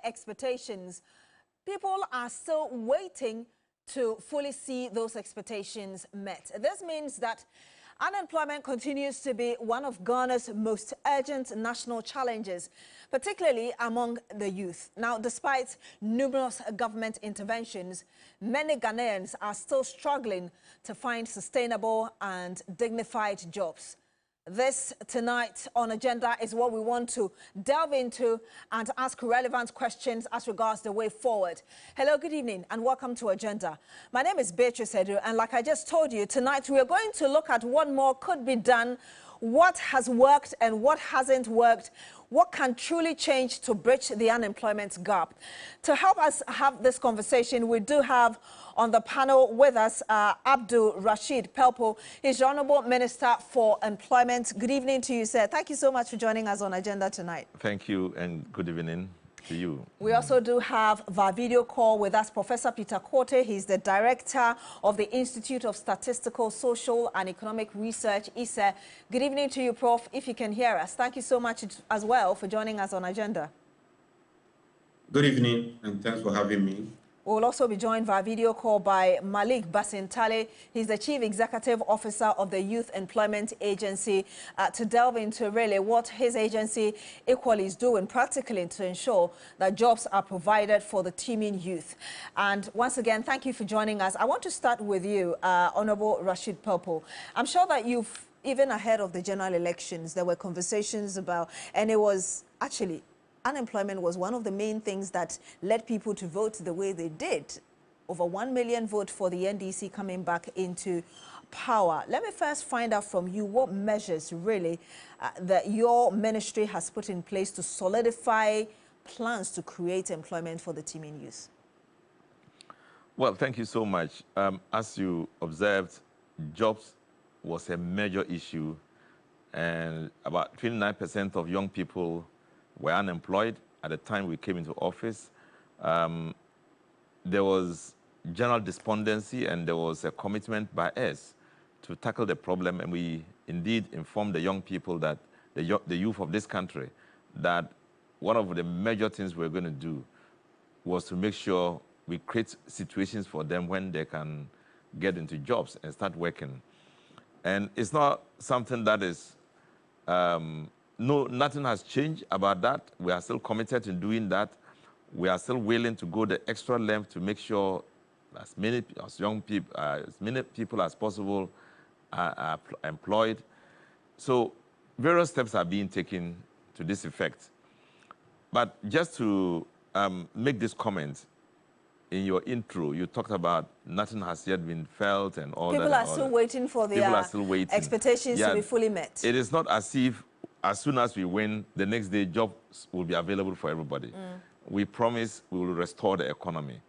expectations, people are still waiting to fully see those expectations met. This means that unemployment continues to be one of Ghana's most urgent national challenges, particularly among the youth. Now, despite numerous government interventions, many Ghanaians are still struggling to find sustainable and dignified jobs. This tonight on Agenda is what we want to delve into and ask relevant questions as regards the way forward. Hello, good evening, and welcome to Agenda. My name is Beatrice Adu, and like I just told you, tonight we are going to look at what more could be done, what has worked and what hasn't worked, what can truly change to bridge the unemployment gap. To help us have this conversation, we do have on the panel with us Abdul Rashid Pelpo. He's the Honorable Minister for Employment. Good evening to you, sir. Thank you so much for joining us on Agenda tonight. Thank you and good evening to you. We also do have via video call with us Professor Peter Korte. He's the Director of the Institute of Statistical, Social and Economic Research, ISE. Good evening to you, Prof, if you can hear us. Thank you so much as well for joining us on Agenda. Good evening, and thanks for having me. We'll also be joined via video call by Malik Basintale. He's the Chief Executive Officer of the Youth Employment Agency to delve into really what his agency equally is doing practically to ensure that jobs are provided for the teeming youth. And once again, thank you for joining us. I want to start with you, Honorable Rashid Pelpo. I'm sure that you've, even ahead of the general elections, there were conversations about, and it was actually unemployment was one of the main things that led people to vote the way they did. Over 1 million vote for the NDC coming back into power. Let me first find out from you what measures really that your ministry has put in place to solidify plans to create employment for the teeming youth. Well, thank you so much. As you observed, jobs was a major issue, and about 29% of young people were unemployed at the time we came into office. There was general despondency, and there was a commitment by us to tackle the problem, and we indeed informed the young people, that the youth of this country, that one of the major things we're going to do was to make sure we create situations for them when they can get into jobs and start working. And it's not something that is no, nothing has changed about that. We are still committed to doing that. We are still willing to go the extra length to make sure as many people as possible are employed. So various steps are being taken to this effect. But just to make this comment, in your intro, you talked about nothing has yet been felt and all that. People are still waiting for their expectations to be fully met. It is not as if as soon as we win, the next day jobs will be available for everybody. We promise we will restore the economy.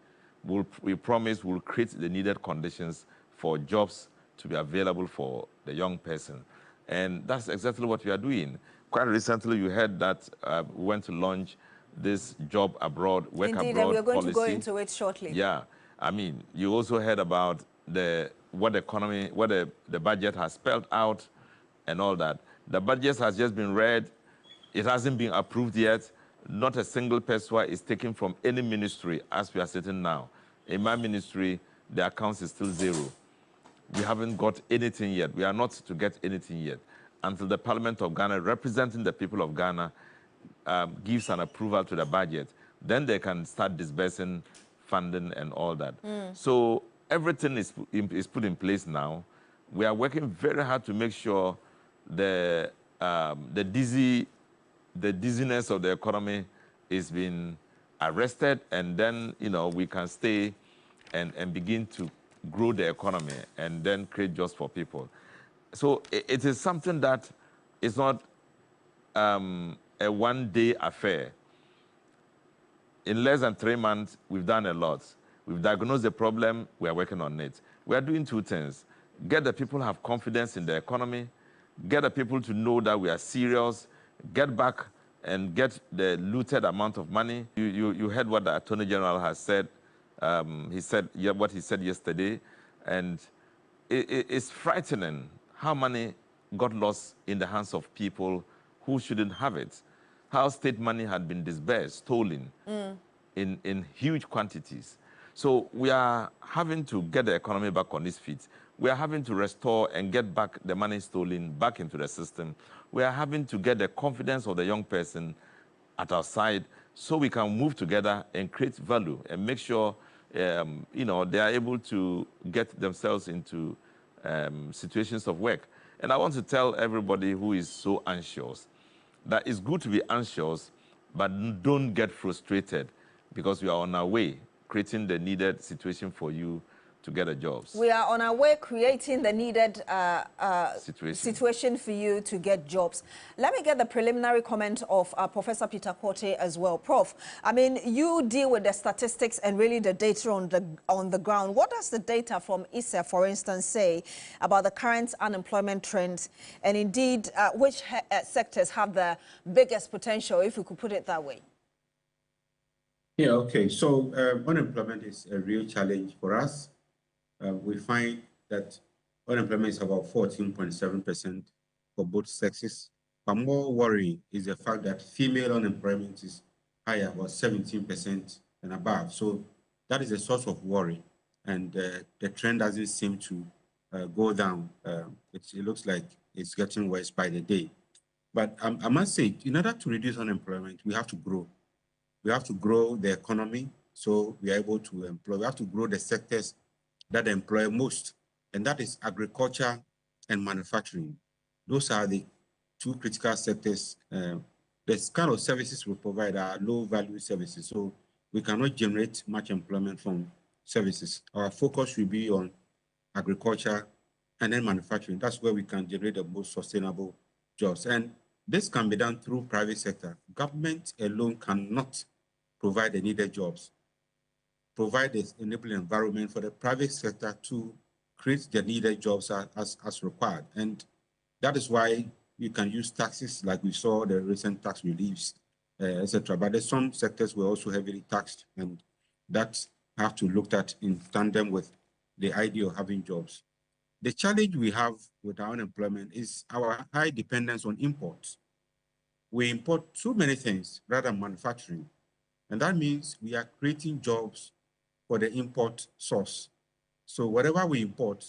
We promise we will create the needed conditions for jobs to be available for the young person. And that's exactly what we are doing. Quite recently, you heard that we went to launch this job abroad, work abroad policy. Indeed, and we're going to go into it shortly. Yeah. I mean, you also heard about what the budget has spelled out and all that. The budget has just been read. It hasn't been approved yet. Not a single peso is taken from any ministry as we are sitting now. In my ministry, the accounts is still zero. We haven't got anything yet. We are not to get anything yet until the Parliament of Ghana, representing the people of Ghana, gives an approval to the budget. Then they can start disbursing funding and all that. So everything is put in place now. We are working very hard to make sure the dizziness of the economy is being arrested, and then we can stay and begin to grow the economy and then create jobs for people. So it is something that is not a one-day affair. In less than 3 months, we've done a lot. We've diagnosed the problem. We are working on it. We are doing two things: get the people to have confidence in the economy, get the people to know that we are serious, get back and get the looted amount of money. You heard what the Attorney General has said. He said what he said yesterday, and it's frightening how money got lost in the hands of people who shouldn't have it. how state money had been disbursed, stolen in huge quantities. So we are having to get the economy back on its feet. We are having to restore and get back the money stolen back into the system. We are having to get the confidence of the young person at our side so we can move together and create value and make sure you know, they are able to get themselves into situations of work. And I want to tell everybody who is so anxious that it's good to be anxious, but don't get frustrated because we are on our way creating the needed situation for you to get a job. We are on our way creating the needed situation for you to get jobs. Let me get the preliminary comment of Professor Peter Quartey as well. Prof, I mean, you deal with the statistics and really the data on the ground. What does the data from ISA, for instance, say about the current unemployment trends, and indeed which sectors have the biggest potential, if we could put it that way? Yeah, okay. So unemployment is a real challenge for us. We find that unemployment is about 14.7% for both sexes. But more worrying is the fact that female unemployment is higher, about 17% and above. So that is a source of worry. And the trend doesn't seem to go down. It looks like it's getting worse by the day. But I must say, in order to reduce unemployment, we have to grow. We have to grow the economy so we are able to employ. We have to grow the sectors that employ most, and that is agriculture and manufacturing. Those are the two critical sectors. The kind of services we provide are low-value services, so we cannot generate much employment from services. Our focus should be on agriculture and then manufacturing. That's where we can generate the most sustainable jobs. And this can be done through private sector. Government alone cannot provide the needed jobs. Provide the enabling environment for the private sector to create the needed jobs as required. And that is why you can use taxes like we saw the recent tax reliefs, etc. But there's some sectors were also heavily taxed, and that have to looked at in tandem with the idea of having jobs. The challenge we have with our unemployment is our high dependence on imports. We import so many things rather than manufacturing. And that means we are creating jobs for the import source. So whatever we import,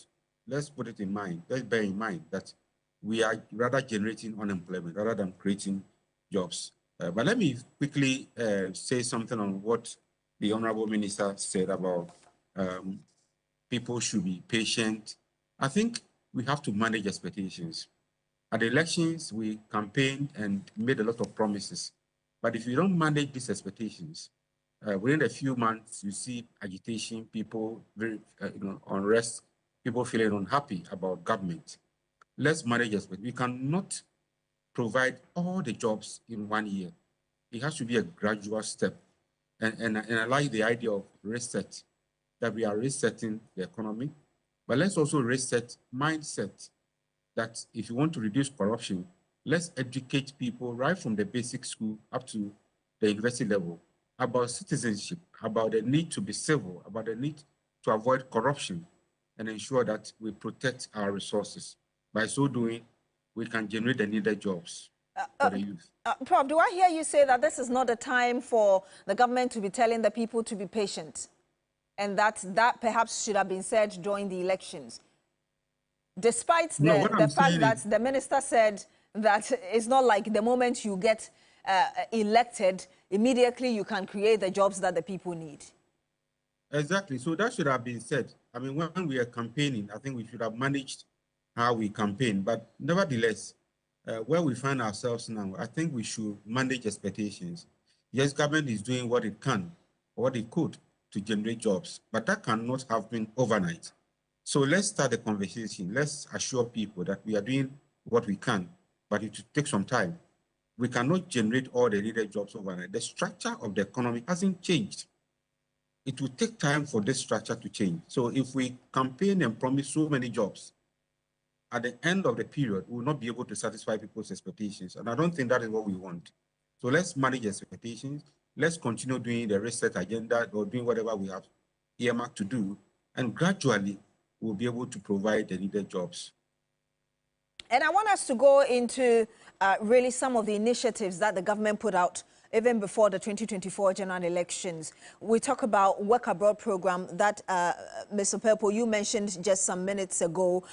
let's put it in mind, let's bear in mind that we are rather generating unemployment rather than creating jobs. But let me quickly say something on what the Honorable Minister said about people should be patient. I think we have to manage expectations. At the elections, we campaigned and made a lot of promises. But if you don't manage these expectations, within a few months, you see agitation, people very, unrest, people feeling unhappy about government. Let's manage expectations. We cannot provide all the jobs in 1 year. It has to be a gradual step. And I like the idea of reset, that we are resetting the economy, but let's also reset mindset that if you want to reduce corruption, let's educate people right from the basic school up to the university level about citizenship, about the need to be civil, about the need to avoid corruption and ensure that we protect our resources. By so doing, we can generate the needed jobs for the youth. Prof, do I hear you say that this is not the time for the government to be telling the people to be patient, and that perhaps should have been said during the elections? Despite the fact that the minister said that it's not like the moment you get elected, immediately you can create the jobs that the people need. Exactly. So that should have been said. I mean, when we are campaigning, I think we should have managed how we campaign. But nevertheless, where we find ourselves now, I think we should manage expectations. Yes, government is doing what it can, or what it could to generate jobs, but that cannot have been overnight. So let's start the conversation. Let's assure people that we are doing what we can, but it will take some time. We cannot generate all the needed jobs overnight. The structure of the economy hasn't changed. It will take time for this structure to change. So if we campaign and promise so many jobs, at the end of the period, we will not be able to satisfy people's expectations. And I don't think that is what we want. So let's manage expectations. Let's continue doing the reset agenda or doing whatever we have earmarked to do. And gradually, we'll be able to provide the needed jobs. And I want us to go into really some of the initiatives that the government put out even before the 2024 general elections. We talk about work abroad program that, Mr. Purple, you mentioned just some minutes ago.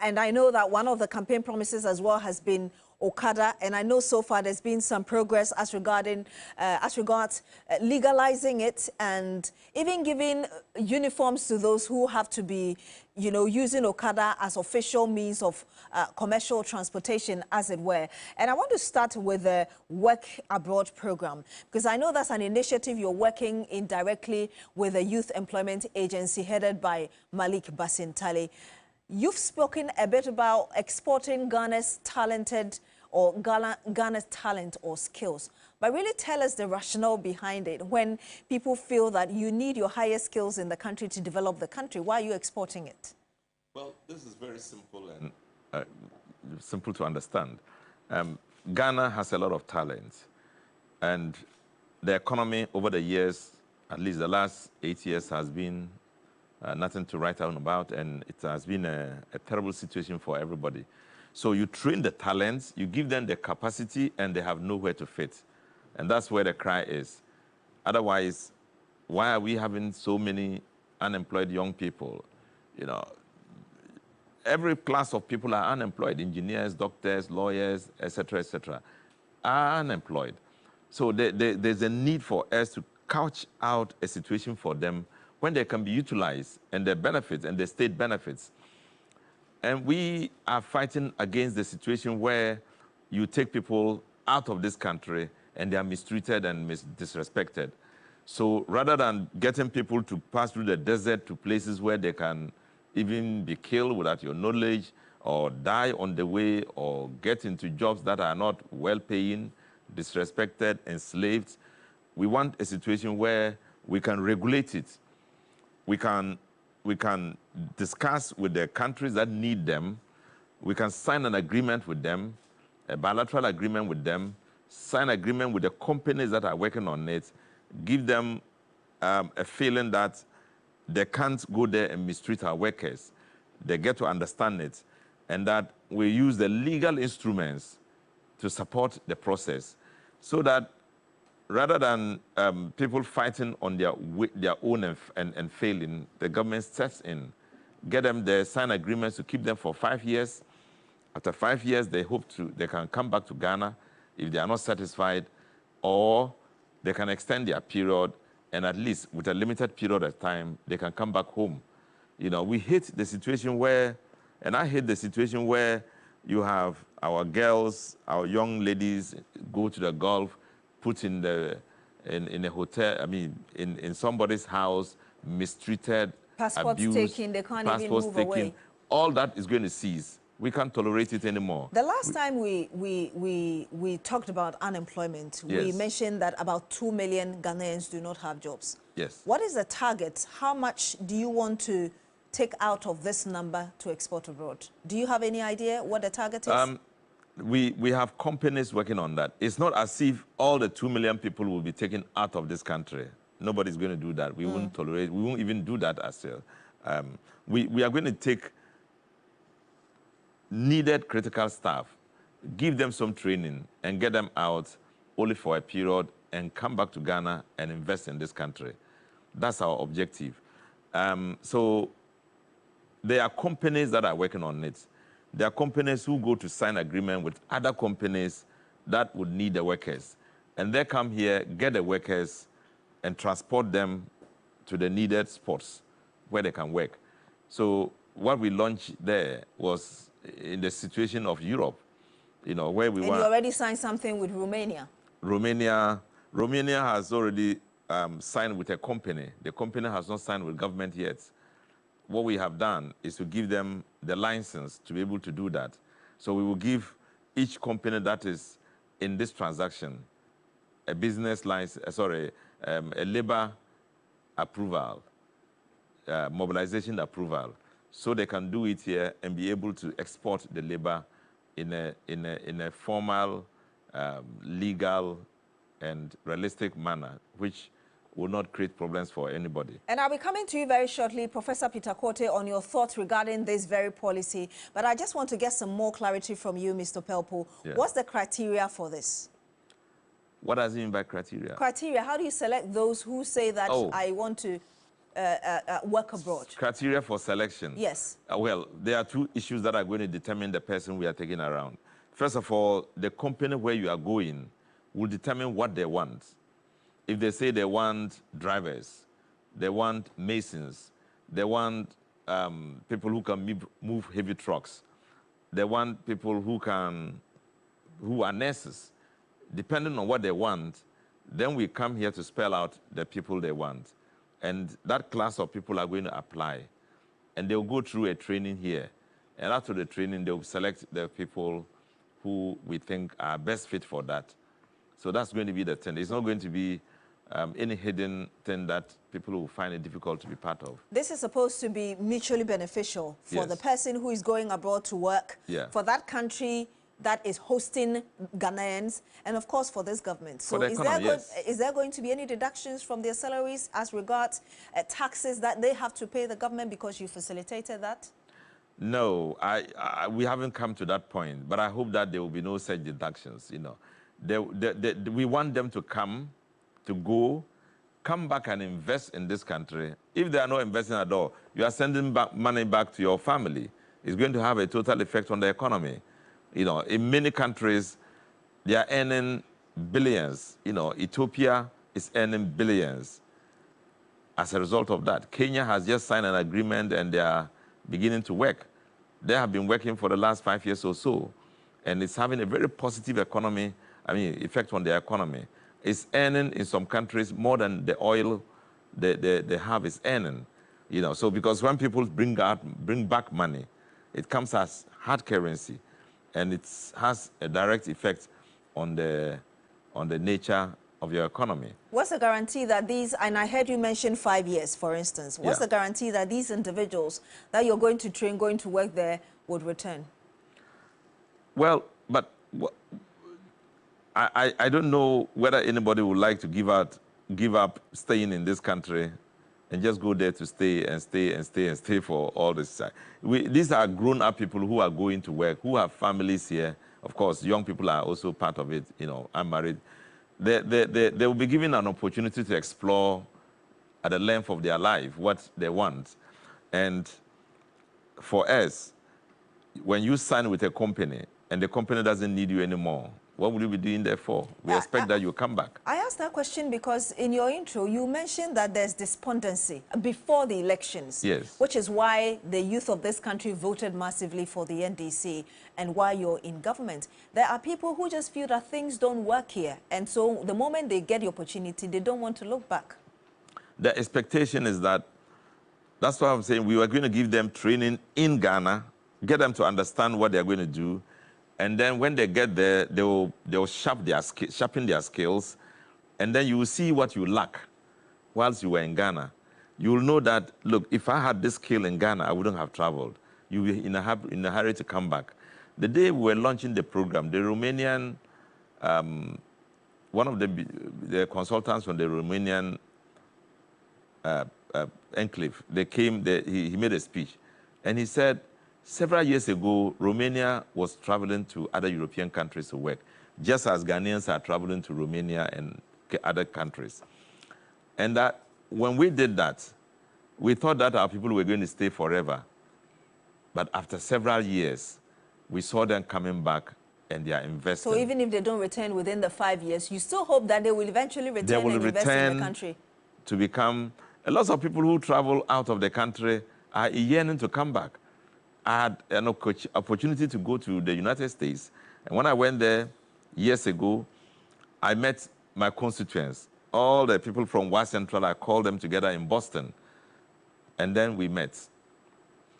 And I know that one of the campaign promises as well has been Okada, and I know so far there's been some progress as regards legalizing it and even giving uniforms to those who have to be, you know, using Okada as official means of commercial transportation, as it were. And I want to start with the Work Abroad program, because I know that's an initiative you're working indirectly with the Youth Employment Agency headed by Malik Basintali. You've spoken a bit about exporting Ghana's talent or skills. But really tell us the rationale behind it. When people feel that you need your highest skills in the country to develop the country, why are you exporting it? Well, this is very simple and simple to understand. Ghana has a lot of talent. And the economy over the years, at least the last 8 years, has been nothing to write down about, and it has been a terrible situation for everybody. So you train the talents, you give them the capacity, and they have nowhere to fit. And that's where the cry is. Otherwise, why are we having so many unemployed young people? You know, every class of people are unemployed. Engineers, doctors, lawyers, etc., are unemployed. So there's a need for us to couch out a situation for them when they can be utilized and their benefits and the state benefits. And we are fighting against the situation where you take people out of this country and they are mistreated and disrespected. So rather than getting people to pass through the desert to places where they can even be killed without your knowledge, or die on the way, or get into jobs that are not well-paying, disrespected, enslaved, we want a situation where we can regulate it. We can discuss with the countries that need them. We can sign an agreement with them, a bilateral agreement with them, sign agreement with the companies that are working on it, give them a feeling that they can't go there and mistreat our workers. They get to understand it, and that we use the legal instruments to support the process, so that rather than people fighting on their own and failing, the government steps in, get them there, sign agreements to keep them for 5 years. After 5 years, they can come back to Ghana if they are not satisfied, or they can extend their period, and at least with a limited period of time, they can come back home. You know, we hate the situation where, and I hate the situation where you have our girls, our young ladies go to the Gulf, put in a hotel, I mean, in somebody's house, mistreated, Passports abused, taken, they can't even move away. All that is going to cease. We can't tolerate it anymore. The last time we talked about unemployment, yes, we mentioned that about 2 million Ghanaians do not have jobs. Yes. What is the target? How much do you want to take out of this number to export abroad? Do you have any idea what the target is? We have companies working on that. It's not as if all the 2 million people will be taken out of this country. Nobody's going to do that. We won't tolerate, we won't even do that ourselves. We are going to take needed critical staff, give them some training, and get them out only for a period and come back to Ghana and invest in this country. That's our objective. So there are companies that are working on it. There are companies who go to sign agreement with other companies that would need the workers. And they come here, get the workers, and transport them to the needed spots where they can work. So what we launched there was in the situation of Europe, you know, where we and want... you already signed something with Romania. Romania has already signed with a company. The company has not signed with government yet. What we have done is to give them the license to be able to do that. So we will give each company that is in this transaction a business license, a labor approval, mobilization approval, so they can do it here and be able to export the labor in a formal, legal, and realistic manner, which will not create problems for anybody. And I'll be coming to you very shortly, Professor Peter Korte, on your thoughts regarding this very policy. But I just want to get some more clarity from you, Mr. Pelpo. Yeah. What's the criteria for this? What does it mean by criteria? Criteria, how do you select those who say that I want to work abroad? Criteria for selection? Yes. Well, there are two issues that are going to determine the person we are taking around. First of all, the company where you are going will determine what they want. If they say they want drivers, they want masons, they want people who can move heavy trucks, they want people who are nurses, depending on what they want, then we come here to spell out the people they want. And that class of people are going to apply. And they'll go through a training here. And after the training, they'll select the people who we think are best fit for that. So that's going to be the thing. It's not going to be any hidden thing that people will find it difficult to be part of. This is supposed to be mutually beneficial for the person who is going abroad to work, for that country that is hosting Ghanaians, and of course for this government. So is there going to be any deductions from their salaries as regards taxes that they have to pay the government because you facilitated that? No, we haven't come to that point, but I hope that there will be no such deductions. You know, we want them to come back and invest in this country. If they are not investing at all, you are sending money back to your family. It's going to have a total effect on the economy. You know, in many countries, they are earning billions. You know, Ethiopia is earning billions as a result of that. Kenya has just signed an agreement and they are beginning to work. They have been working for the last 5 years or so, and it's having a very positive effect on the economy. It's earning in some countries more than the oil they have is earning. You know, so because when people bring back money, it comes as hard currency, and it has a direct effect on the nature of your economy. What's the guarantee that these, and I heard you mention 5 years, for instance, what's the guarantee that these individuals that you're going to train, going to work there, would return? Well, but I don't know whether anybody would like to give up staying in this country and just go there to stay and stay and stay and stay for all this time. These are grown-up people who are going to work, who have families here. Of course, young people are also part of it. You know, I'm married. They will be given an opportunity to explore at the length of their life what they want. And for us, when you sign with a company and the company doesn't need you anymore, what will you be doing there for? We expect that you come back. I asked that question because in your intro, you mentioned that there's despondency before the elections. Yes. Which is why the youth of this country voted massively for the NDC and why you're in government. There are people who just feel that things don't work here. And so the moment they get the opportunity, they don't want to look back. The expectation is that's why I'm saying we are going to give them training in Ghana, get them to understand what they're going to do. And then when they get there, they'll sharpen their skills, and then you will see what you lack whilst you were in Ghana. You will know that, look, if I had this skill in Ghana, I wouldn't have traveled. You will be in a hurry to come back. The day we were launching the program, the Romanian, one of the consultants from the Romanian enclave, he made a speech, and he said, several years ago, Romania was traveling to other European countries to work, just as Ghanaians are traveling to Romania and other countries. And that when we did that, we thought that our people were going to stay forever. But after several years, we saw them coming back and they are investing. So even if they don't return within the 5 years, you still hope that they will eventually return and invest in the country? To become, a lot of people who travel out of the country are yearning to come back. I had an opportunity to go to the United States. And when I went there years ago, I met my constituents. All the people from West Central, I called them together in Boston. And then we met.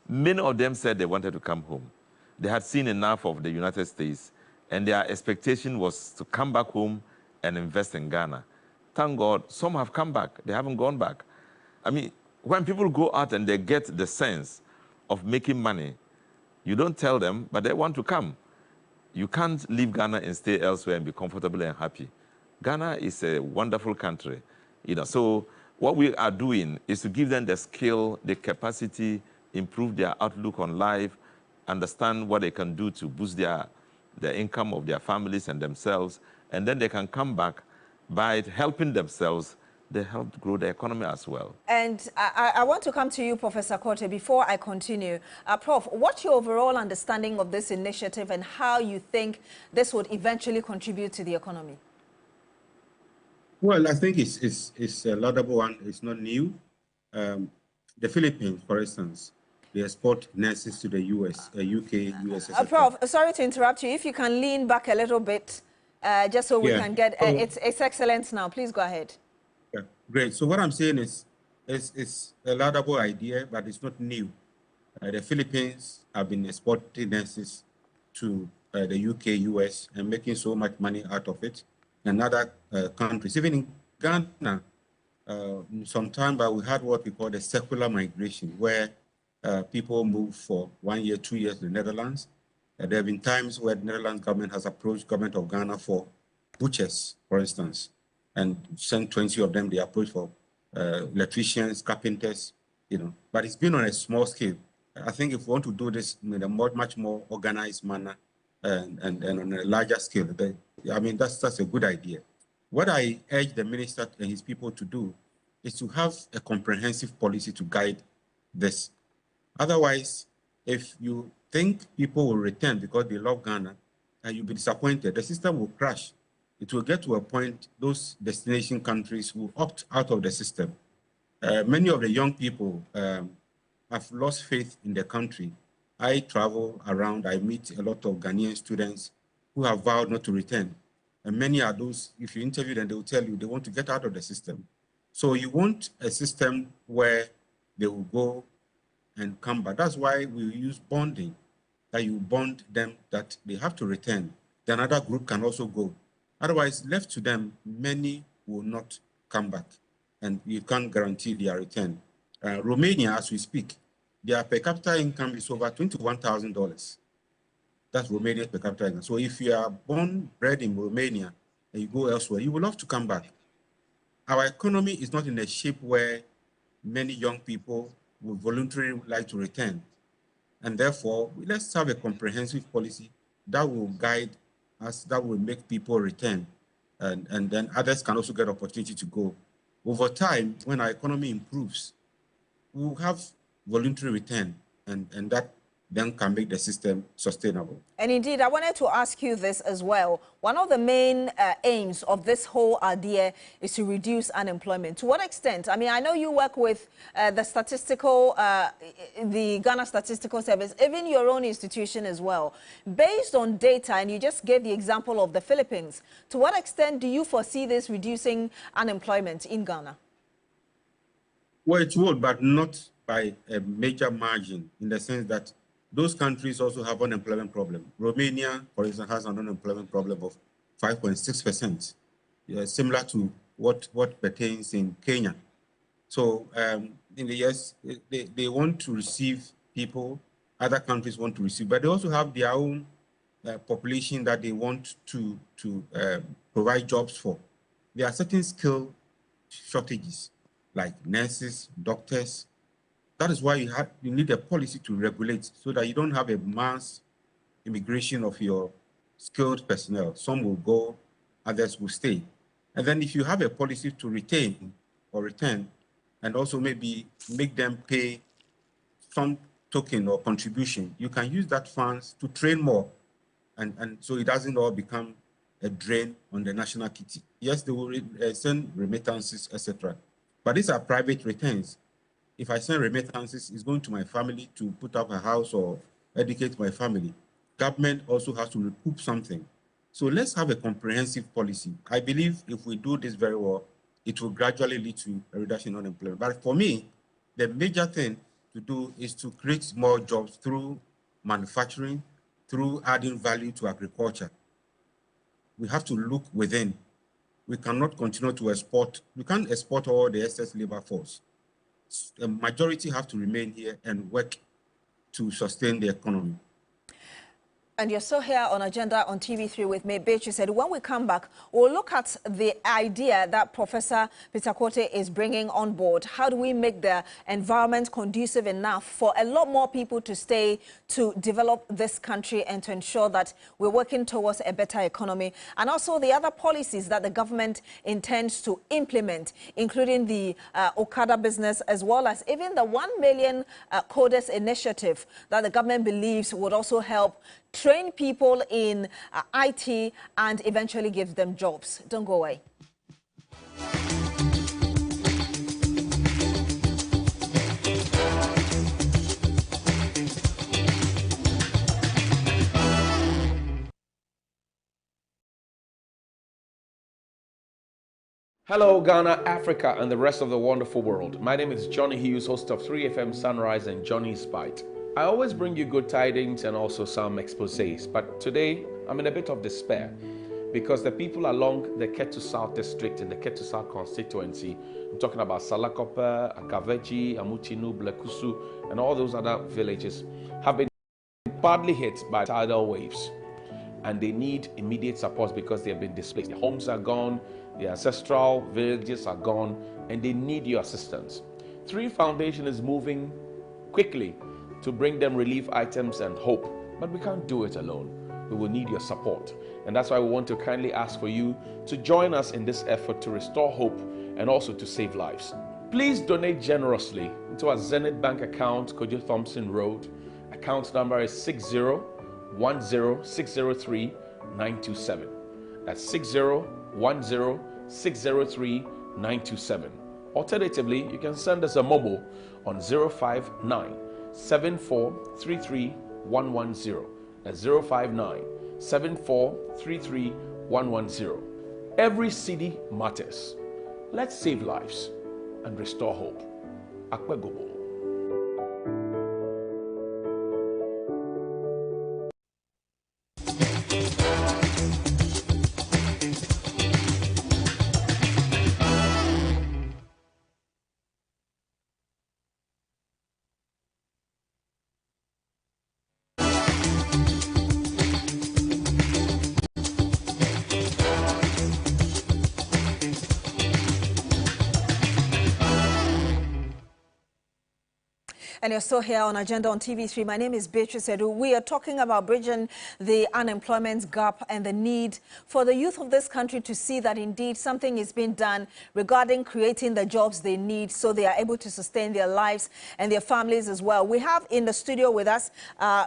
Many of them said they wanted to come home. They had seen enough of the United States, and their expectation was to come back home and invest in Ghana. Thank God, some have come back. They haven't gone back. I mean, when people go out and they get the sense of making money, you don't tell them, but they want to come. You can't leave Ghana and stay elsewhere and be comfortable and happy. Ghana is a wonderful country. So what we are doing is to give them the skill, the capacity, improve their outlook on life, understand what they can do to boost the income of their families and themselves, and then they can come back by helping themselves. They help grow the economy as well. And I want to come to you, Professor Korte, before I continue. Prof, what's your overall understanding of this initiative and how you think this would eventually contribute to the economy? Well, I think it's a laudable one. It's not new. The Philippines, for instance, they export nurses to the US, UK, US, etc. Prof, sorry to interrupt you. If you can lean back a little bit, just so we can get, it's excellent now. Please go ahead. Yeah, great. So what I'm saying is, it's a laudable idea, but it's not new. The Philippines have been exporting nurses to the UK, US, and making so much money out of it. And other countries, even in Ghana, some time back, we had what we call the secular migration, where people move for 1 year, 2 years to the Netherlands. There have been times where the Netherlands government has approached government of Ghana for butchers, for instance, and sent 20 of them. They approach for electricians, carpenters, But it's been on a small scale. I think if we want to do this in a much more organized manner and on a larger scale, that's a good idea. What I urge the minister and his people to do is to have a comprehensive policy to guide this. Otherwise, if you think people will return because they love Ghana, and you'll be disappointed, the system will crash. It will get to a point those destination countries will opt out of the system. Many of the young people have lost faith in the country. I travel around, I meet a lot of Ghanaian students who have vowed not to return. And many are those, if you interview them, they will tell you they want to get out of the system. So you want a system where they will go and come back. That's why we use bonding, that you bond them that they have to return. Then another group can also go. Otherwise, left to them, many will not come back, and you can't guarantee their return. Romania, as we speak, their per capita income is over $21,000. That's Romania's per capita income. So if you are bred in Romania and you go elsewhere, you will love to come back. Our economy is not in a shape where many young people would voluntarily like to return. And therefore, let's have a comprehensive policy that will guide us, that will make people return. And then others can also get opportunity to go. Over time, when our economy improves, we'll have voluntary return, and that then can make the system sustainable. And indeed, I wanted to ask you this as well. One of the main aims of this whole idea is to reduce unemployment. To what extent? I mean, I know you work with the Ghana Statistical Service, even your own institution as well. Based on data, and you just gave the example of the Philippines, to what extent do you foresee this reducing unemployment in Ghana? Well, it would, but not by a major margin, in the sense that those countries also have unemployment problem. Romania, for instance, has an unemployment problem of 5.6%, similar to what pertains in Kenya. So in the US, they want to receive people, other countries want to receive, but they also have their own population that they want to provide jobs for. There are certain skill shortages, like nurses, doctors. That is why you need a policy to regulate, so that you don't have a mass immigration of your skilled personnel. Some will go, others will stay. And then if you have a policy to retain or return, and also maybe make them pay some token or contribution, you can use that funds to train more. And so it doesn't all become a drain on the national kitty. Yes, they will send remittances, etc. But these are private returns. If I send remittances, it's going to my family to put up a house or educate my family. Government also has to recoup something. So let's have a comprehensive policy. I believe if we do this very well, it will gradually lead to a reduction in unemployment. But for me, the major thing to do is to create more jobs through manufacturing, through adding value to agriculture. We have to look within. We cannot continue to export. We can't export all the excess labor force. The majority have to remain here and work to sustain the economy. And you're still here on Agenda on TV3 with me, Beatrice Adu. When we come back, we'll look at the idea that Professor Pitakwote is bringing on board. How do we make the environment conducive enough for a lot more people to stay, to develop this country and to ensure that we're working towards a better economy? And also the other policies that the government intends to implement, including the Okada business, as well as even the 1 million coders initiative that the government believes would also help train people in IT and eventually give them jobs. Don't go away. Hello, Ghana, Africa, and the rest of the wonderful world. My name is Johnny Hughes, host of 3FM Sunrise and Johnny's Bite. I always bring you good tidings and also some exposés, but today I'm in a bit of despair because the people along the Ketu South district in the Ketu South constituency, I'm talking about Salakope, Akaveji, Amutinu, Blekusu, and all those other villages, have been badly hit by tidal waves. And they need immediate support because they have been displaced. Their homes are gone, their ancestral villages are gone, and they need your assistance. 3 Foundation is moving quickly to bring them relief items and hope, but we can't do it alone. We will need your support. And that's why we want to kindly ask for you to join us in this effort to restore hope and also to save lives. Please donate generously into our Zenith Bank account, Kojo Thompson Road. Account number is 6010603927. That's 6010603927. Alternatively, you can send us a mobile on 059-7433-110. That's 059-7433-110. Every city matters. Let's save lives and restore hope. Akwegobo. And you're still here on Agenda on TV3. My name is Beatrice Adu. We are talking about bridging the unemployment gap and the need for the youth of this country to see that indeed something is being done regarding creating the jobs they need so they are able to sustain their lives and their families as well. We have in the studio with us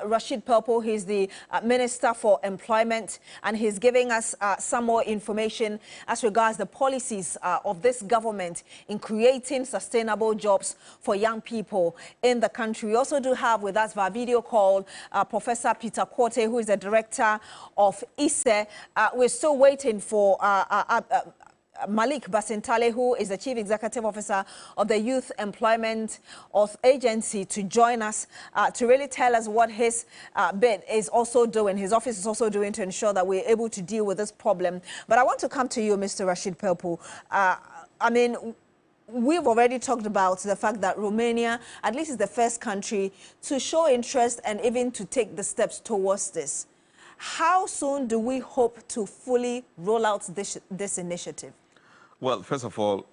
Rashid Pelpo. He's the Minister for Employment, and he's giving us some more information as regards the policies of this government in creating sustainable jobs for young people in the country. We also do have with us via video call Professor Pitakwote, who is the director of ISE. We're still waiting for Malik Basintale, who is the Chief Executive Officer of the Youth Employment Agency, to join us to really tell us what his bit is also doing, his office is also doing to ensure that we're able to deal with this problem. But I want to come to you, Mr. Rashid Pelpo. I mean, we've already talked about the fact that Romania, at least, is the first country to show interest and even to take the steps towards this. How soon do we hope to fully roll out this initiative? Well, first of all,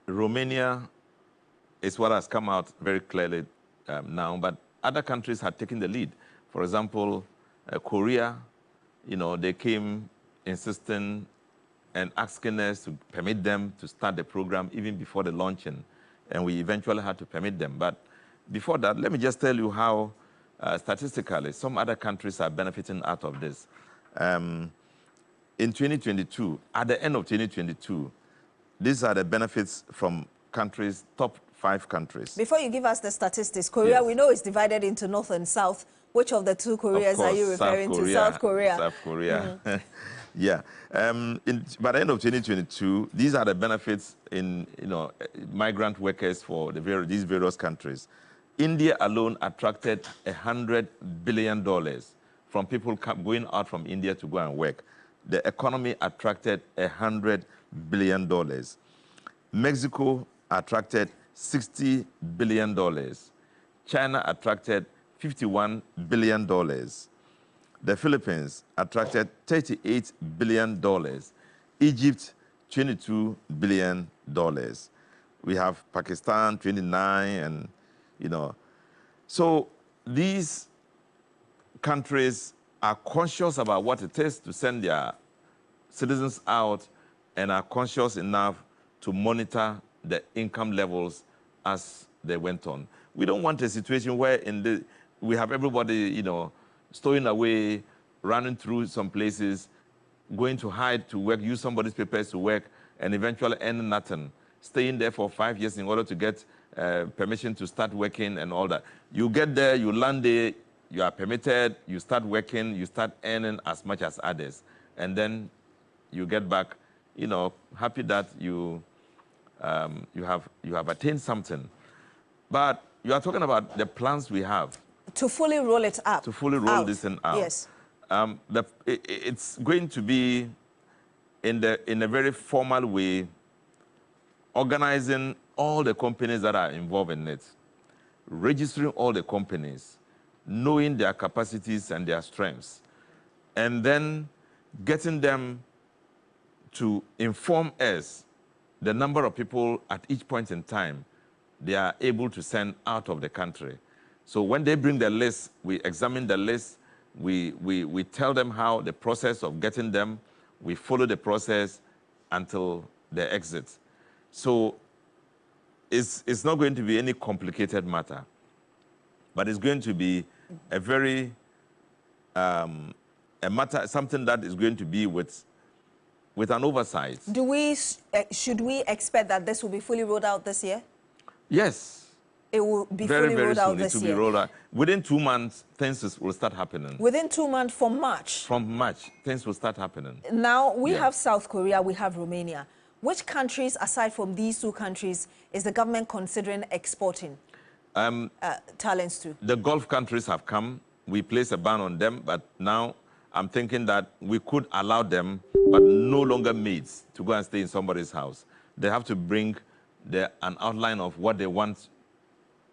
Romania is what has come out very clearly now, but other countries had taken the lead. For example, Korea, you know, they came insisting and asking us to permit them to start the program even before the launching, and we eventually had to permit them. But before that, let me just tell you how statistically some other countries are benefiting out of this. In 2022, at the end of 2022, these are the benefits from countries, top 5 countries. Before you give us the statistics, Korea, yes, we know it's divided into North and South. Which of the 2 Koreas are you referring to? South Korea. South Korea. Mm-hmm. Yeah. By the end of 2022, these are the benefits in, you know, migrant workers for these various countries. India alone attracted $100 billion from people going out from India to go and work. The economy attracted $100 billion. Mexico attracted $60 billion. China attracted $51 billion. The Philippines attracted $38 billion. Egypt, $22 billion. We have Pakistan, 29, and, you know. So these countries are conscious about what it is to send their citizens out and are conscious enough to monitor the income levels as they went on. We don't want a situation where we have everybody, you know, stowing away, running through some places, going to hide to work, use somebody's papers to work, and eventually earn nothing, staying there for 5 years in order to get permission to start working and all that. You get there, you land there, you are permitted, you start working, you start earning as much as others, and then you get back, you know, happy that you have attained something. But you are talking about the plans we have. To fully roll it up. To fully roll this thing out. Yes. It's going to be in a very formal way, organizing all the companies that are involved in it, registering all the companies, knowing their capacities and their strengths, and then getting them to inform us the number of people at each point in time they are able to send out of the country. So when they bring the list, we examine the list, we tell them how the process of getting them, we follow the process until they exit. So it's not going to be any complicated matter, but it's going to be a very, something that is going to be with an oversight. Should we expect that this will be fully rolled out this year? Yes. It will be very, fully very rolled soon. out this It will year. be rolled out. Within 2 months, things will start happening. Within 2 months from March? From March, things will start happening. Now, we have South Korea, we have Romania. Which countries, aside from these two countries, is the government considering exporting talents to? The Gulf countries have come. We placed a ban on them, but now I'm thinking that we could allow them, but no longer maids, to go and stay in somebody's house. They have to bring an outline of what they want,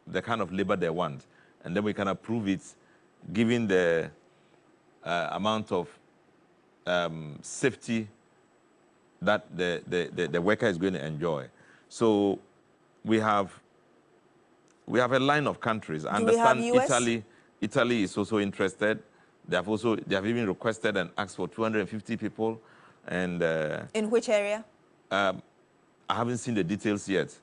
the kind of labor they want, and then we can approve it, given the amount of safety that the worker is going to enjoy. So we have a line of countries. I understand Italy is also interested. They have even requested and asked for 250 people. And in which area? I haven't seen the details yet.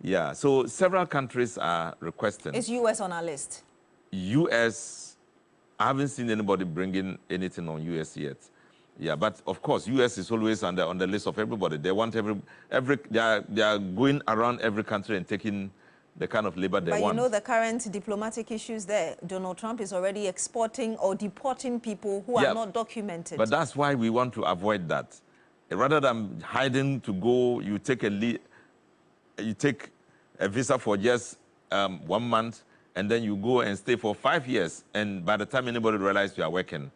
Yeah, so several countries are requesting. Is US on our list? US, I haven't seen anybody bringing anything on US yet. Yeah, but of course, US is always on the list of everybody. They want they are going around every country and taking the kind of labor they want. But you know the current diplomatic issues there. Donald Trump is already exporting or deporting people who are not documented. But that's why we want to avoid that. Rather than hiding to go, you take a visa for just 1 month, and then you go and stay for 5 years, and by the time anybody realizes you are working.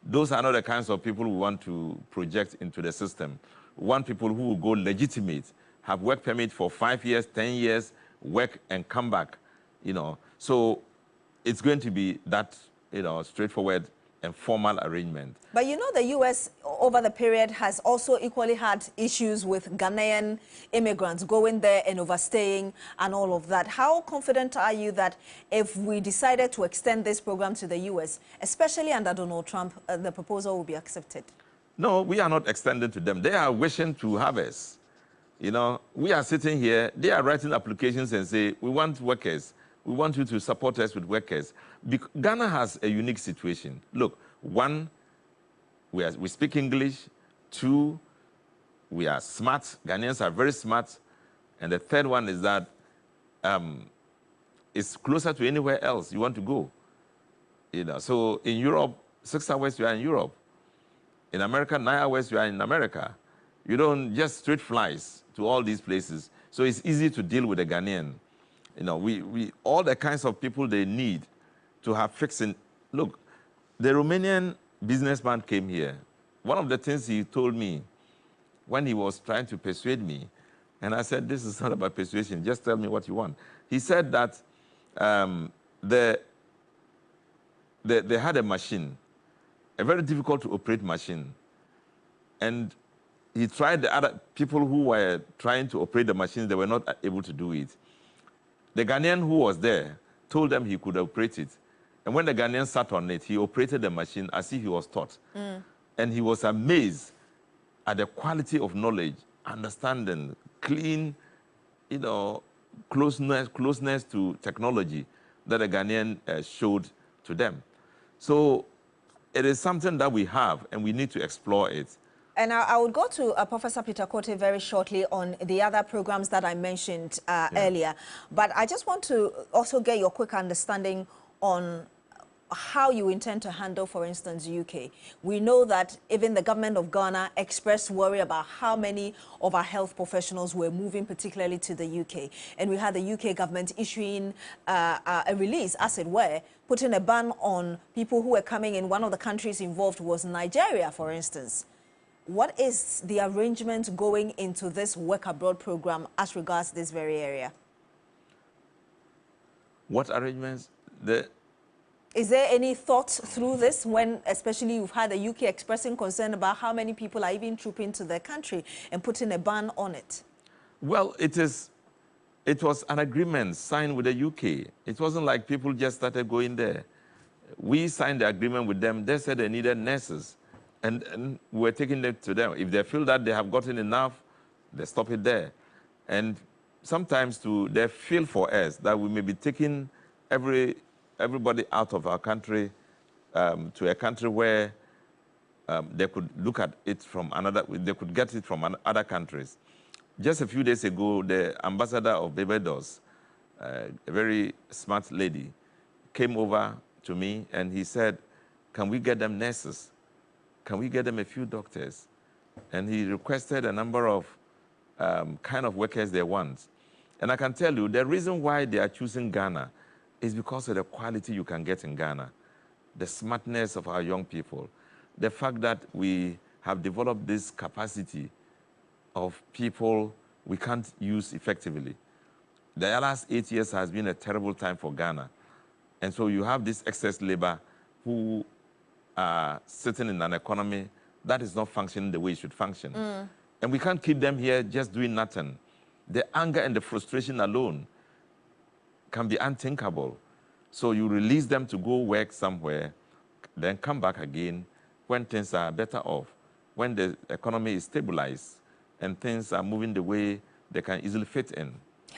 Those are not the kinds of people we want to project into the system. We want people who will go legitimate, have work permit for 5 years, 10 years, work and come back, you know. So it's going to be that, you know, straightforward and formal arrangement. But you know the U.S. over the period has also equally had issues with Ghanaian immigrants going there and overstaying and all of that. How confident are you that if we decided to extend this program to the U.S., especially under Donald Trump, the proposal will be accepted? No, we are not extending to them. They are wishing to have us. You know, we are sitting here, they are writing applications and say, we want workers. We want you to support us with workers. Ghana has a unique situation. Look, 1, we speak English. 2, we are smart. Ghanaians are very smart. And the third one is that it's closer to anywhere else you want to go. You know, so in Europe, 6 hours you are in Europe. In America, 9 hours you are in America. You don't just straight flies to all these places. So it's easy to deal with a Ghanaian. You know, all the kinds of people they need to have fixing. Look, the Romanian businessman came here. One of the things he told me when he was trying to persuade me, and I said, this is not about persuasion, just tell me what you want. He said that they had a machine, a very difficult to operate machine. And he tried the other people who were trying to operate the machines, they were not able to do it. The Ghanaian who was there told them he could operate it. And when the Ghanaian sat on it, he operated the machine as if he was taught. And he was amazed at the quality of knowledge, understanding, clean, closeness to technology that the Ghanaian showed to them. So it is something that we have, and we need to explore it. And I would go to Professor Peter Korte very shortly on the other programs that I mentioned earlier. But I just want to also get your quick understanding on how you intend to handle, for instance, UK. We know that even the government of Ghana expressed worry about how many of our health professionals were moving, particularly to the UK. And we had the UK government issuing a release, as it were, putting a ban on people who were coming in. One of the countries involved was Nigeria, for instance. What is the arrangement going into this work abroad program as regards this very area? What arrangements? Is there any thought through this when, especially you've had the UK expressing concern about how many people are even trooping to their country and putting a ban on it? Well, it was an agreement signed with the UK. It wasn't like people just started going there. We signed the agreement with them. They said they needed nurses. And we were taking it to them. If they feel that they have gotten enough, they stop it there. And sometimes they feel for us that we may be taking everybody out of our country to a country where they could look at it from they could get it from other countries. Just a few days ago, the ambassador of Barbados, a very smart lady, came over to me and he said, can we get them nurses? Can we get them a few doctors? And he requested a number of kind of workers they want. And I can tell you, the reason why they are choosing Ghana is because of the quality you can get in Ghana, the smartness of our young people, the fact that we have developed this capacity of people we can't use effectively. The last 8 years has been a terrible time for Ghana. And so you have this excess labor who are sitting in an economy that is not functioning the way it should function. And we can't keep them here just doing nothing. The anger and the frustration alone can be unthinkable. So you release them to go work somewhere, then come back again when things are better off, when the economy is stabilized and things are moving the way they can easily fit in.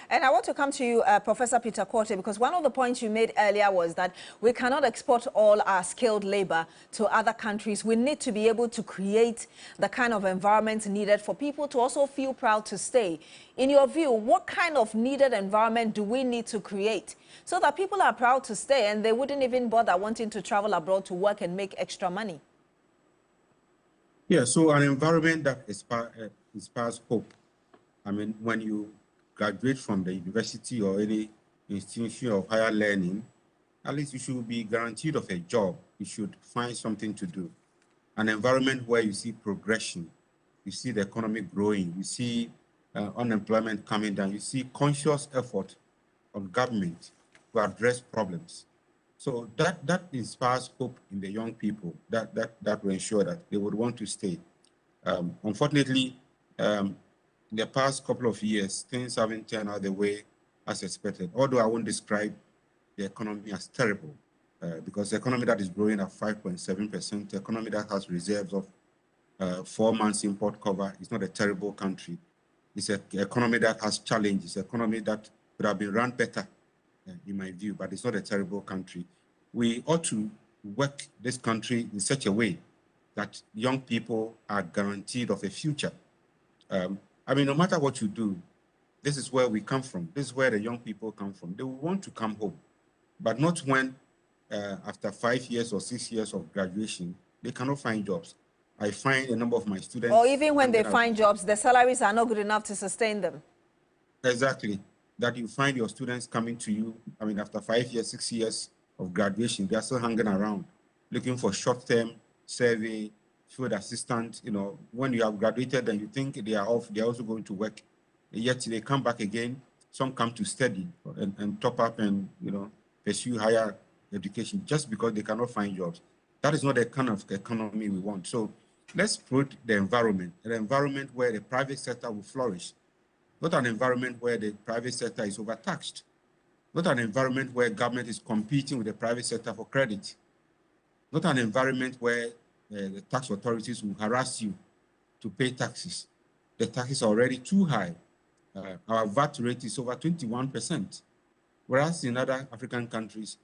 And I want to come to you, Professor Peter Korte, because one of the points you made earlier was that we cannot export all our skilled labor to other countries. We need to be able to create the kind of environment needed for people to also feel proud to stay. In your view, what kind of needed environment do we need to create so that people are proud to stay and they wouldn't even bother wanting to travel abroad to work and make extra money? Yeah, so an environment that inspires hope. I mean, when you graduate from the university or any institution of higher learning, at least you should be guaranteed of a job. You should find something to do. An environment where you see progression, you see the economy growing, you see unemployment coming down, you see conscious effort of government to address problems. So that inspires hope in the young people. That will ensure that they would want to stay. Unfortunately, in the past couple of years, things haven't turned out the way as expected. Although I won't describe the economy as terrible, because the economy that is growing at 5.7%, the economy that has reserves of 4 months import cover is not a terrible country. It's an economy that has challenges, an economy that could have been run better, in my view, but it's not a terrible country. We ought to work this country in such a way that young people are guaranteed of a future. I mean, no matter what you do, this is where we come from. This is where the young people come from. They will want to come home, but not when, after 5 years or 6 years of graduation, they cannot find jobs. I find a number of my students... Or even when they find jobs, the salaries are not good enough to sustain them. Exactly. That you find your students coming to you, I mean, after 5 years, 6 years of graduation, they are still hanging around, looking for short-term survey, field assistant. You know, when you have graduated and you think they are off, they are also going to work. Yet they come back again. Some come to study and top up and, you know, pursue higher education just because they cannot find jobs. That is not the kind of economy we want. So let's put the environment, an environment where the private sector will flourish, not an environment where the private sector is overtaxed, not an environment where government is competing with the private sector for credit, not an environment where the tax authorities will harass you to pay taxes. The taxes are already too high. Our VAT rate is over 21%, whereas in other African countries,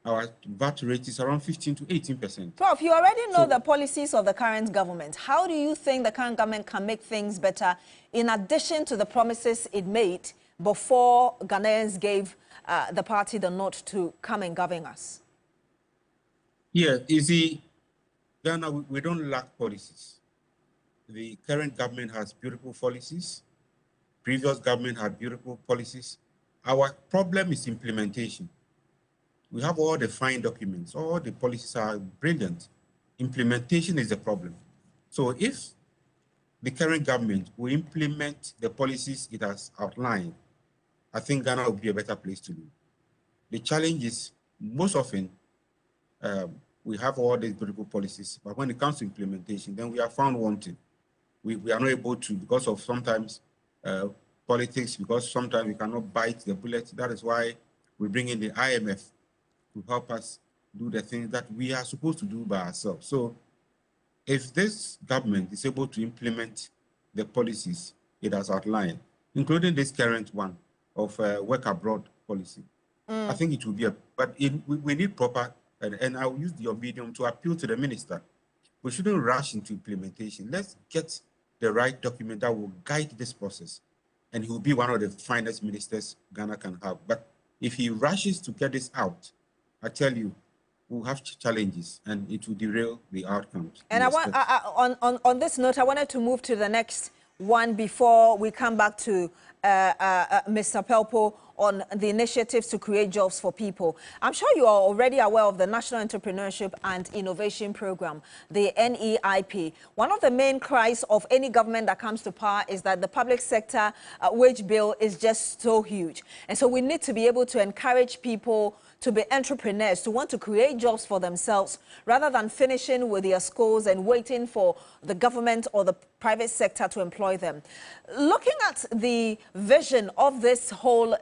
our VAT rate is around 15 to 18%. Prof, you already know the policies of the current government. How do you think the current government can make things better in addition to the promises it made before Ghanaians gave the party the nod to come and govern us? Yeah, you see, Ghana, we don't lack policies. The current government has beautiful policies. Previous government had beautiful policies. Our problem is implementation. We have all the fine documents, all the policies are brilliant. Implementation is the problem. So if the current government will implement the policies it has outlined, I think Ghana will be a better place to live. The challenge is most often we have all these beautiful policies, but when it comes to implementation, then we are found wanting. We are not able to, because of sometimes politics, because sometimes we cannot bite the bullet. That is why we bring in the IMF to help us do the things that we are supposed to do by ourselves. So if this government is able to implement the policies it has outlined, including this current one of work abroad policy, I think it will be but we need proper, and I will use your medium to appeal to the minister. We shouldn't rush into implementation. Let's get the right document that will guide this process. And he will be one of the finest ministers Ghana can have. But if he rushes to get this out, I tell you, we'll have challenges and it will derail the outcomes. And on this note, I wanted to move to the next one before we come back to Mr. Pelpo on the initiatives to create jobs for people. I'm sure you are already aware of the National Entrepreneurship and Innovation Program, the NEIP. One of the main cries of any government that comes to power is that the public sector wage bill is just so huge. And so we need to be able to encourage people to be entrepreneurs, to want to create jobs for themselves, rather than finishing with their schools and waiting for the government or the private sector to employ them. Looking at the vision of this whole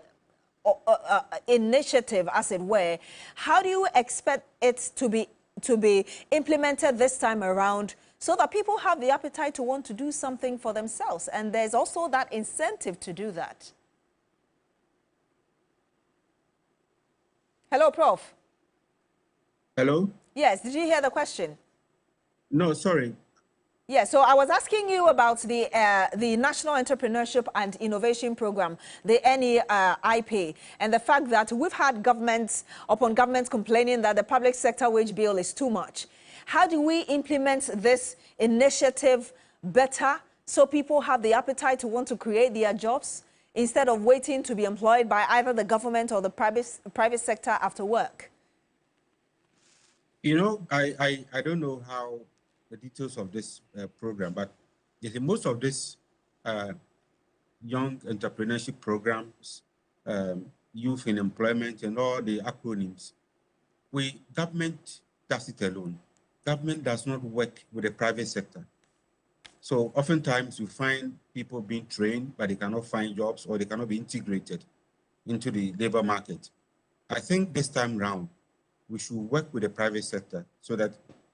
initiative, as it were, how do you expect it to be implemented this time around so that people have the appetite to want to do something for themselves? And there's also that incentive to do that. Hello, Prof. Hello? Yes, did you hear the question? No, sorry. Yeah, so I was asking you about the National Entrepreneurship and Innovation Program, the NEIP, and the fact that we've had governments upon governments complaining that the public sector wage bill is too much. How do we implement this initiative better so people have the appetite to want to create their jobs instead of waiting to be employed by either the government or the private sector after work? You know, I don't know how the details of this program, but most of these young entrepreneurship programs, youth in employment and all the acronyms, government does it alone. Government does not work with the private sector. So oftentimes you find people being trained, but they cannot find jobs or they cannot be integrated into the labor market. I think this time round, we should work with the private sector so that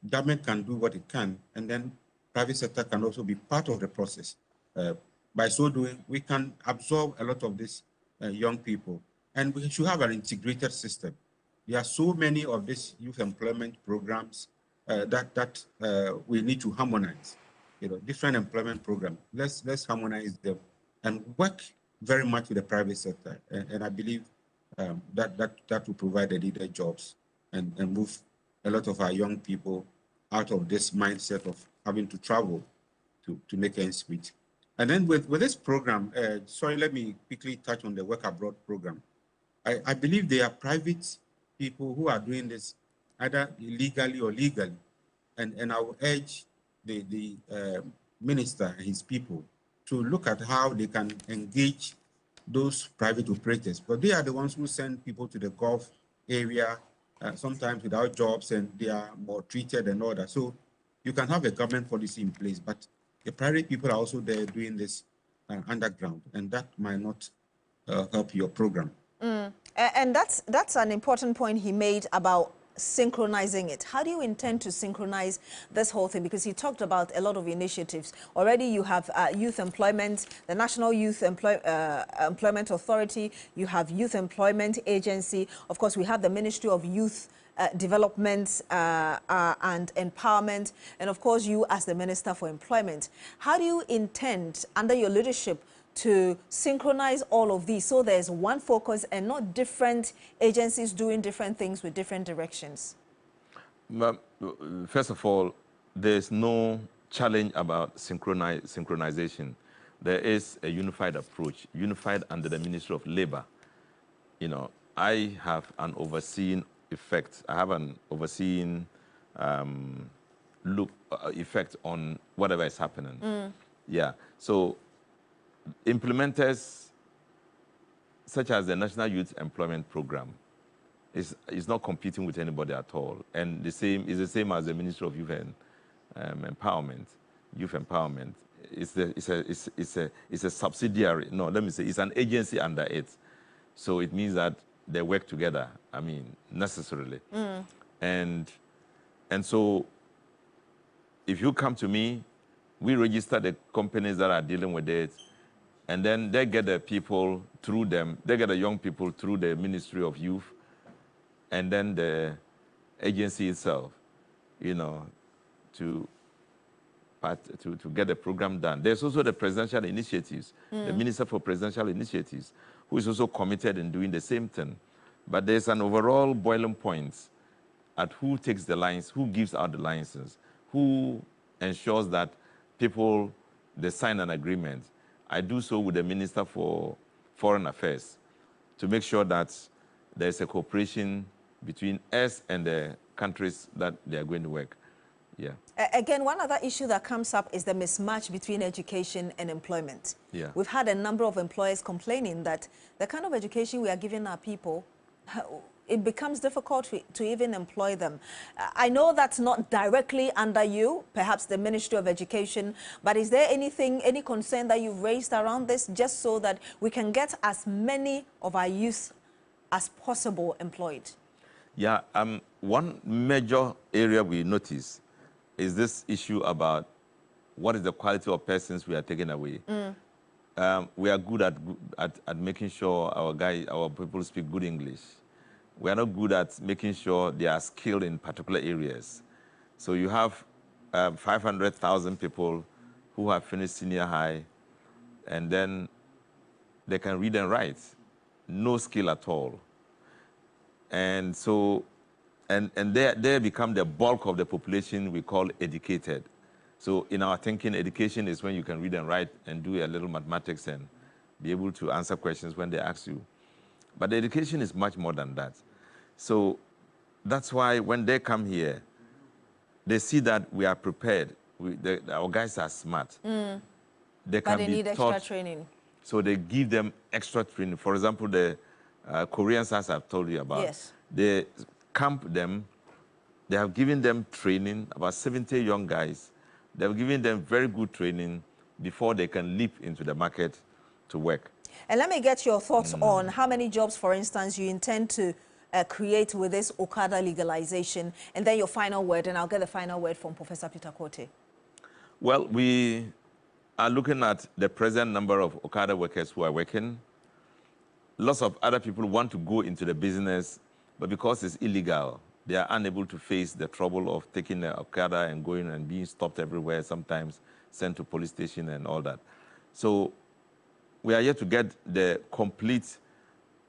government can do what it can, and then private sector can also be part of the process. By so doing, we can absorb a lot of these young people, and we should have an integrated system. There are so many of these youth employment programs that we need to harmonize. You know, different employment programs. Let's harmonize them and work very much with the private sector, and I believe that will provide the needed jobs and move a lot of our young people out of this mindset of having to travel to make ends meet. And then with this program, sorry, let me quickly touch on the work abroad program. I believe there are private people who are doing this either illegally or legally. And I will urge the minister and his people to look at how they can engage those private operators, because they are the ones who send people to the Gulf area sometimes without jobs, and they are more treated and all that. So you can have a government policy in place, but the private people are also there doing this underground, and that might not help your program. And that's an important point he made about synchronizing it. How do you intend to synchronize this whole thing? Because he talked about a lot of initiatives. Already you have youth employment, the National Youth Employment Authority, you have Youth Employment Agency. Of course, we have the Ministry of Youth Development and Empowerment, and of course you as the Minister for Employment. How do you intend, under your leadership, to synchronize all of these so there's one focus and not different agencies doing different things with different directions? First of all, there's no challenge about synchronization. There is a unified approach, unified under the Ministry of Labor. You know, I have an overseeing effect. I have an overseeing effect on whatever is happening. Yeah. So implementers such as the National Youth Employment Program is not competing with anybody at all, and is the same as the Ministry of Youth and Empowerment. Youth Empowerment. It's a subsidiary. No, let me say it's an agency under it. So it means that they work together. I mean, necessarily. And so if you come to me, we register the companies that are dealing with it, and then they get the people through them. They get the young people through the Ministry of Youth, and then the agency itself, you know, to get the program done. There's also the presidential initiatives, the Minister for Presidential Initiatives, who is also committed in doing the same thing. But there's an overall boiling point at who takes the lines, who gives out the licenses, who ensures that people, they sign an agreement. I do so with the Minister for Foreign Affairs to make sure that there's a cooperation between us and the countries that they are going to work. Yeah. Again, one other issue that comes up is the mismatch between education and employment. Yeah. We've had a number of employers complaining that the kind of education we are giving our people, it becomes difficult to even employ them. I know that's not directly under you, perhaps the Ministry of Education, but is there any concern that you've raised around this, just so that we can get as many of our youth as possible employed? Yeah, one major area we notice is this issue about what is the quality of persons we are taking away. We are good at making sure our people speak good English. We are not good at making sure they are skilled in particular areas. So you have 500,000 people who have finished senior high, and then they can read and write, no skill at all. And so, and they become the bulk of the population we call educated. So in our thinking, education is when you can read and write and do a little mathematics and be able to answer questions when they ask you. But the education is much more than that. So that's why when they come here, they see that we are prepared. Our guys are smart. They can but they need taught, extra training. So they give them extra training. For example, the Koreans, as I've told you about, yes. They camp them. They have given them training, about 70 young guys. They've given them very good training before they can leap into the market to work. And let me get your thoughts on how many jobs, for instance, you intend to create with this Okada legalization, and then your final word, and I'll get the final word from Professor Peter Quartey. Well, we are looking at the present number of Okada workers who are working. Lots of other people want to go into the business, but because it's illegal, they are unable to face the trouble of taking the Okada and going and being stopped everywhere, sometimes sent to police station and all that. So we are yet to get the complete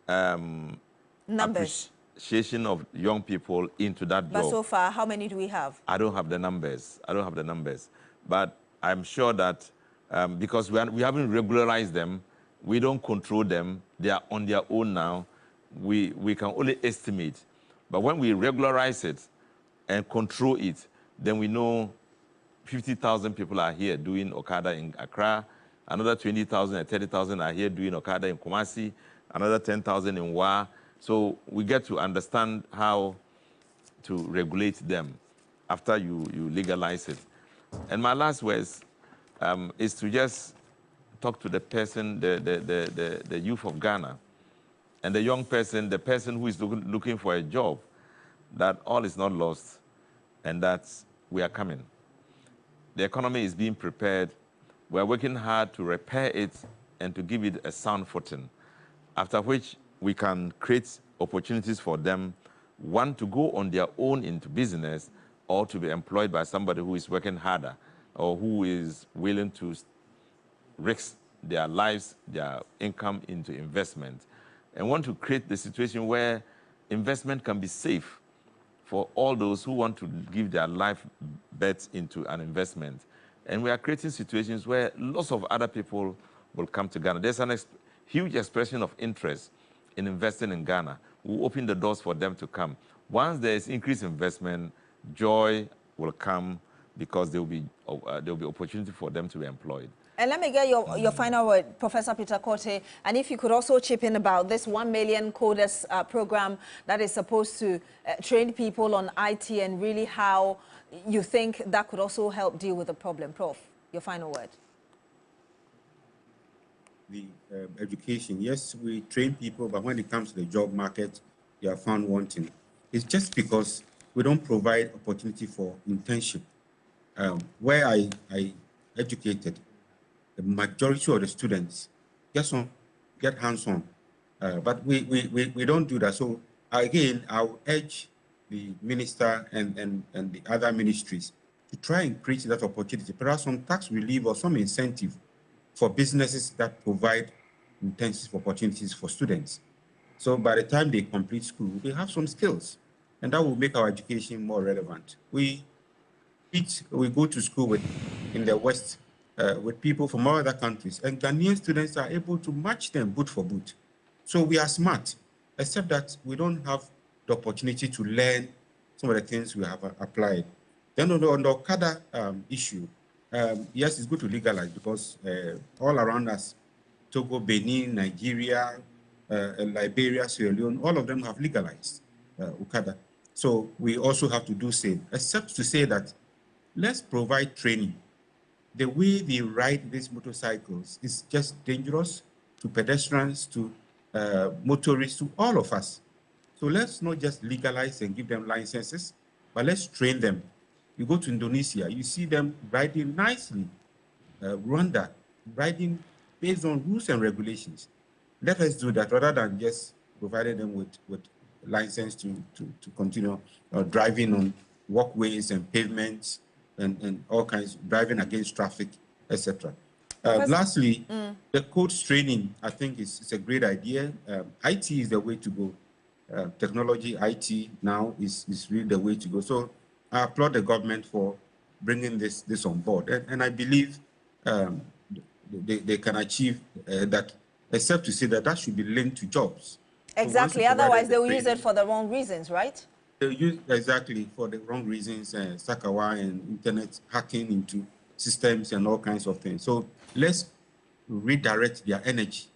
numbers. Appreciation of young people into that job. But so far, how many do we have? I don't have the numbers. But I'm sure that because we haven't regularized them, we don't control them, they are on their own now, we can only estimate. But when we regularize it and control it, then we know 50,000 people are here doing Okada in Accra, another 20,000 and 30,000 are here doing Okada in Kumasi, another 10,000 in Wa. So we get to understand how to regulate them after you legalize it. And my last words is to just talk to the person, the youth of Ghana, and the young person, the person who is looking for a job, that all is not lost and that we are coming. The economy is being prepared. We are working hard to repair it and to give it a sound footing, after which we can create opportunities for them, one, to go on their own into business, or to be employed by somebody who is working harder or who is willing to risk their lives, their income into investment, and want to create the situation where investment can be safe for all those who want to give their life bets into an investment. And we are creating situations where lots of other people will come to Ghana. There's a huge expression of interest in investing in Ghana. We open the doors for them to come. Once there is increased investment, joy will come because there will be opportunity for them to be employed. And let me get your final word, Professor Peter Kortey. And if you could also chip in about this 1 million coders program that is supposed to train people on IT, and really how you think that could also help deal with the problem. Prof, your final word. The education, yes, we train people, but when it comes to the job market, they are found wanting. It's just because we don't provide opportunity for internship. Where I educated, the majority of the students get hands-on, but we don't do that. So again, I'll urge the minister and the other ministries to try and create that opportunity. Perhaps some tax relief or some incentive for businesses that provide intensive opportunities for students. So by the time they complete school, they have some skills, and that will make our education more relevant. We go to school in the West with people from all other countries, and Ghanaian students are able to match them boot for boot. So we are smart, except that we don't have the opportunity to learn some of the things we have applied. Then on the Okada issue, yes, it's good to legalize, because all around us, Togo, Benin, Nigeria, Liberia, Sierra Leone, all of them have legalized Okada. So we also have to do same, except to say that let's provide training. The way they ride these motorcycles is just dangerous to pedestrians, to motorists, to all of us. So let's not just legalize and give them licenses, but let's train them. You go to Indonesia, you see them riding nicely. Rwanda, riding based on rules and regulations. Let us do that rather than just providing them with license to continue driving on walkways and pavements and all kinds, driving against traffic, etc. Lastly, the codes training, I think is a great idea. IT is the way to go. Technology, IT now is really the way to go. So I applaud the government for bringing this on board. And I believe they can achieve that, except to say that should be linked to jobs. Exactly, so otherwise they will use it for the wrong reasons, right? They use exactly for the wrong reasons, Sakawa and internet hacking into systems and all kinds of things. So let's redirect their energy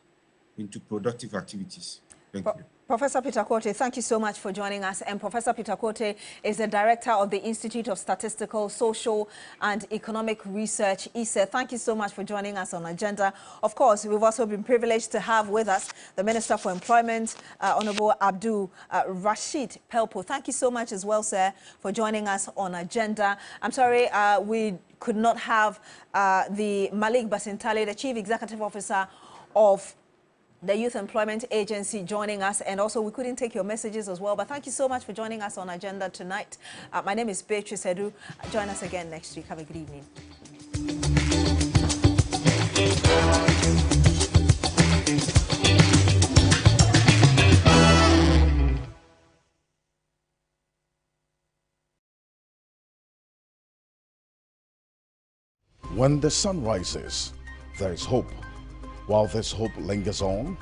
into productive activities. Thank you. Professor Peter Kortey, thank you so much for joining us. And Professor Peter Kortey is the Director of the Institute of Statistical, Social and Economic Research, ISE. Thank you so much for joining us on Agenda. Of course, we've also been privileged to have with us the Minister for Employment, Honorable Abdul Rashid Pelpo. Thank you so much as well, sir, for joining us on Agenda. I'm sorry we could not have the Malik Basintale, the Chief Executive Officer of the Youth Employment Agency, joining us, and also we couldn't take your messages as well, but thank you so much for joining us on Agenda tonight. My name is Beatrice Adu. Join us again next week. Have a good evening. When the sun rises, there is hope. While this hope lingers on,